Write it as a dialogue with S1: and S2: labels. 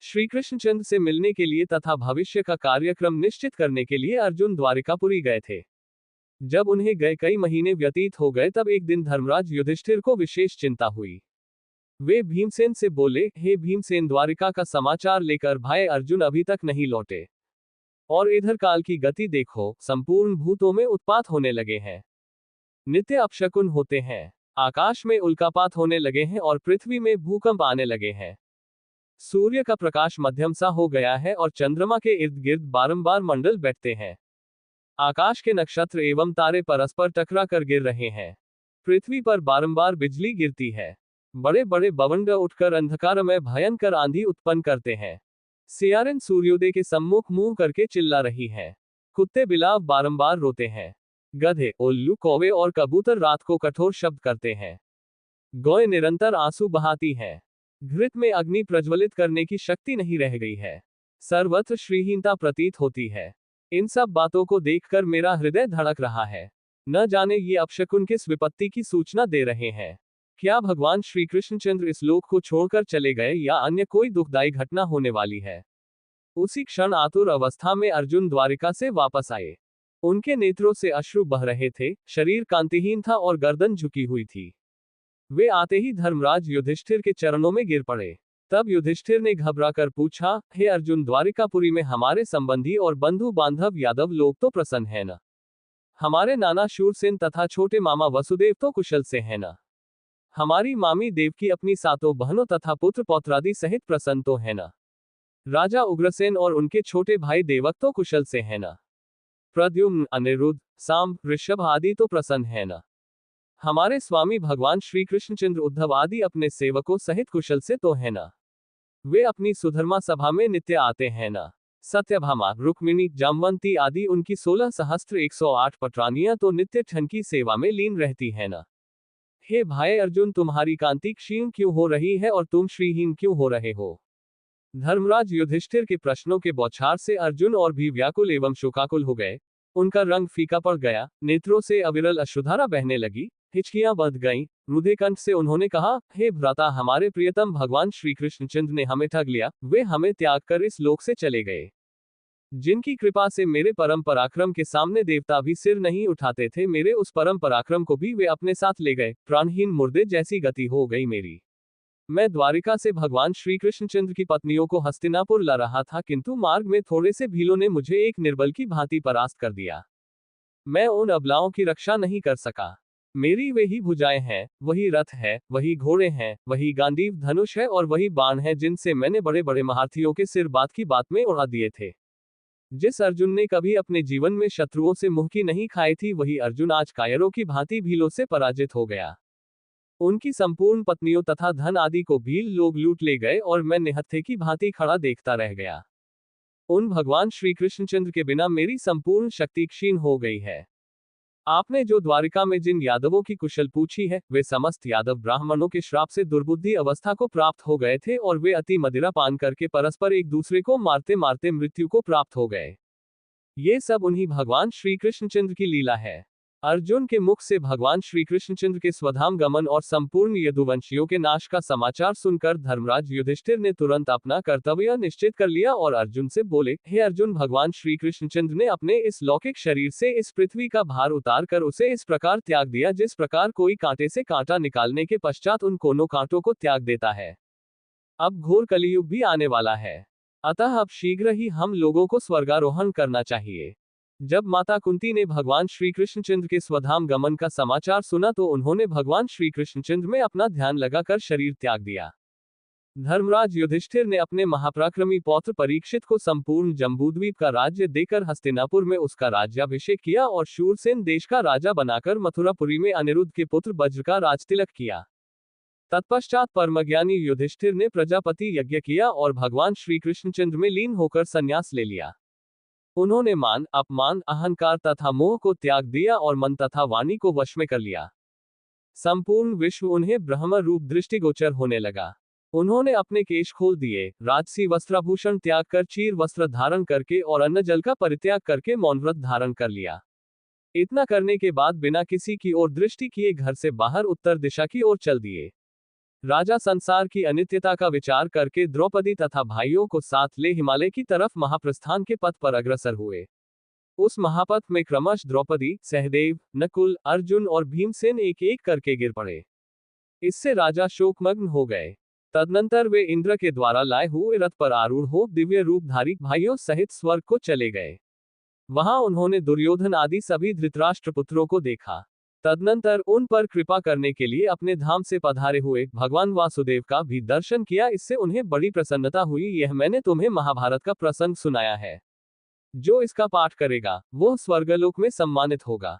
S1: श्री कृष्णचंद्र से मिलने के लिए तथा भविष्य का कार्यक्रम निश्चित करने के लिए अर्जुन द्वारिकापुरी गए थे। जब उन्हें गए कई महीने व्यतीत हो गए तब एक दिन धर्मराज युधिष्ठिर को विशेष चिंता हुई। वे भीमसेन से बोले, हे भीमसेन, द्वारिका का समाचार लेकर भाई अर्जुन अभी तक नहीं लौटे। और इधर काल की गति देखो, संपूर्ण भूतों में उत्पात होने लगे हैं। नित्य अपशकुन होते हैं। आकाश में उल्कापात होने लगे हैं और पृथ्वी में भूकंप आने लगे हैं। सूर्य का प्रकाश मध्यम सा हो गया है और चंद्रमा के इर्द गिर्द बारंबार मंडल बैठते हैं। आकाश के नक्षत्र एवं तारे परस्पर टकरा कर गिर रहे हैं। पृथ्वी पर बारंबार बिजली गिरती है। बड़े बड़े बवंडर उठकर अंधकार में भयंकर आंधी उत्पन्न करते हैं। सियारें सूर्योदय के सम्मुख मुंह करके चिल्ला रही हैं। कुत्ते बिलाव बारंबार रोते हैं। गधे, उल्लू, कौवे और कबूतर रात को कठोर शब्द करते हैं। गौएं निरंतर आंसू बहाती हैं। घृत में अग्नि प्रज्वलित करने की शक्ति नहीं रह गई है। सर्वत्र श्रीहीनता प्रतीत होती है। इन सब बातों को देखकर मेरा हृदय धड़क रहा है। न जाने ये अपशकुन किस विपत्ति की सूचना दे रहे हैं। क्या भगवान श्री कृष्णचंद्र इस लोक को छोड़कर चले गए या अन्य कोई दुखदायी घटना होने वाली है। उसी क्षण आतुर अवस्था में अर्जुन द्वारिका से वापस आए। उनके नेत्रों से अश्रु बह रहे थे, शरीर कांतिहीन था और गर्दन झुकी हुई थी। वे आते ही धर्मराज युधिष्ठिर के चरणों में गिर पड़े। तब युधिष्ठिर ने घबराकर पूछा, हे अर्जुन, द्वारिकापुरी में हमारे संबंधी और बंधु बांधव यादव लोग तो प्रसन्न है न? हमारे नाना शूरसेन तथा छोटे मामा वसुदेव तो कुशल से है न? हमारी मामी देवकी अपनी सातों बहनों तथा पुत्र पौत्रादि सहित प्रसन्न तो है न? राजा उग्रसेन और उनके छोटे भाई देवक तो कुशल से है न? प्रद्युम्न, अनिरुद्ध, सांब, ऋषभ आदि तो प्रसन्न है न? हमारे स्वामी भगवान श्री कृष्णचंद्र, उद्धव आदि अपने सेवकों सहित कुशल से तो है न? वे अपनी सुधर्मा सभा में नित्य आते हैं न? सत्यभामा, रुक्मिणी, जामवंती आदि उनकी 16 सहस्त्र 108 पटरानियां तो नित्य ठन की सेवा में लीन रहती है न? हे भाई अर्जुन, तुम्हारी कांति क्षीण क्यों हो रही है और तुम श्रीहीन क्यों हो रहे हो? धर्मराज युधिष्ठिर के प्रश्नों के बौछार से अर्जुन और भी व्याकुल एवं शोकाकुल हो गए। उनका रंग फीका पड़ गया, नेत्रों से अविरल अश्रुधारा बहने लगी, हिचकियां बंध गईं। रुधे कंठ से उन्होंने कहा, हे भ्राता, हमारे प्रियतम भगवान श्री कृष्णचंद्र ने हमें ठग लिया। वे हमें त्याग कर इस लोक से चले गए। जिनकी कृपा से मेरे परम पराक्रम के सामने देवता भी सिर नहीं उठाते थे, मेरे उस परम पराक्रम को भी वे अपने साथ ले गए। प्राणहीन मुर्दे जैसी गति हो गई मेरी। मैं द्वारिका से भगवान श्री कृष्णचंद्र की पत्नियों को हस्तिनापुर ला रहा था, किंतु मार्ग में थोड़े से भीलों ने मुझे एक निर्बल की भांति परास्त कर दिया। मैं उन अबलाओं की रक्षा नहीं कर सका। मेरी वही भुजाएं हैं, वही रथ है, वही घोड़े हैं, वही गांडीव धनुष है और वही बाण है जिनसे मैंने बड़े बड़े महारथियों के सिर बात की बात में उड़ा दिए थे। जिस अर्जुन ने कभी अपने जीवन में शत्रुओं से मुंह की नहीं खाई थी, वही अर्जुन आज कायरों की भांति भीलों से पराजित हो गया। उनकी संपूर्ण पत्नियों तथा धन आदि को भील लोग लूट ले गए और मैं निहत्थे की भांति खड़ा देखता रह गया। उन भगवान श्री कृष्णचंद्र के बिना मेरी संपूर्ण शक्ति क्षीण हो गई है। आपने जो द्वारिका में जिन यादवों की कुशल पूछी है, वे समस्त यादव ब्राह्मणों के श्राप से दुर्बुद्धि अवस्था को प्राप्त हो गए थे और वे अति मदिरा पान करके परस्पर एक दूसरे को मारते मारते मृत्यु को प्राप्त हो गए। ये सब उन्हीं भगवान श्री कृष्णचंद्र की लीला है। अर्जुन के मुख से भगवान श्री कृष्णचंद्र के स्वधाम गमन और संपूर्ण यदुवंशियों के नाश का समाचार सुनकर धर्मराज युधिष्ठिर ने तुरंत अपना कर्तव्य निश्चित कर लिया और अर्जुन से बोले, हे अर्जुन, भगवान श्री कृष्णचंद्र ने अपने इस लौकिक शरीर से इस पृथ्वी का भार उतार कर उसे इस प्रकार त्याग दिया जिस प्रकार कोई कांटे से कांटा निकालने के पश्चात उन कोनों कांटों को त्याग देता है। अब घोर कलियुग भी आने वाला है, अतः अब शीघ्र ही हम लोगों को स्वर्गारोहण करना चाहिए। जब माता कुंती ने भगवान श्री कृष्णचंद्र के स्वधाम गमन का समाचार सुना तो उन्होंने भगवान श्री कृष्णचंद्र में अपना ध्यान लगाकर शरीर त्याग दिया। धर्मराज युधिष्ठिर ने अपने महापराक्रमी पौत्र परीक्षित को संपूर्ण जम्बूद्वीप का राज्य देकर हस्तिनापुर में उसका राज्याभिषेक किया और शूरसेन देश का राजा बनाकर मथुरापुरी में अनिरुद्ध के पुत्र वज्र का राजतिलक किया। तत्पश्चात परमज्ञानी युधिष्ठिर ने प्रजापति यज्ञ किया और भगवान श्री कृष्णचंद्र में लीन होकर संन्यास ले लिया। उन्होंने मान, अपमान, अहंकार तथा मोह को त्याग दिया और मन तथा वाणी को वश में कर लिया। संपूर्ण विश्व उन्हें ब्रह्म रूप दृष्टिगोचर होने लगा। उन्होंने अपने केश खोल दिए, राजसी वस्त्राभूषण त्याग कर चीर वस्त्र धारण करके और अन्न जल का परित्याग करके मौन व्रत धारण कर लिया। इतना करने के बाद बिना किसी की ओर दृष्टि किए घर से बाहर उत्तर दिशा की ओर चल दिए। राजा संसार की अनित्यता का विचार करके द्रौपदी तथा भाइयों को साथ ले हिमालय की तरफ महाप्रस्थान के पथ पर अग्रसर हुए। उस महापथ में क्रमश द्रौपदी, सहदेव, नकुल, अर्जुन और भीमसेन एक एक करके गिर पड़े। इससे राजा शोकमग्न हो गए। तदनंतर वे इंद्र के द्वारा लाए हुए रथ पर आरूढ़ हो दिव्य रूपधारी भाइयों सहित स्वर्ग को चले गए। वहां उन्होंने दुर्योधन आदि सभी धृतराष्ट्र पुत्रों को देखा। तदनंतर उन पर कृपा करने के लिए अपने धाम से पधारे हुए भगवान वासुदेव का भी दर्शन किया। इससे उन्हें बड़ी प्रसन्नता हुई। यह मैंने तुम्हें महाभारत का प्रसंग सुनाया है। जो इसका पाठ करेगा वो स्वर्गलोक में सम्मानित होगा।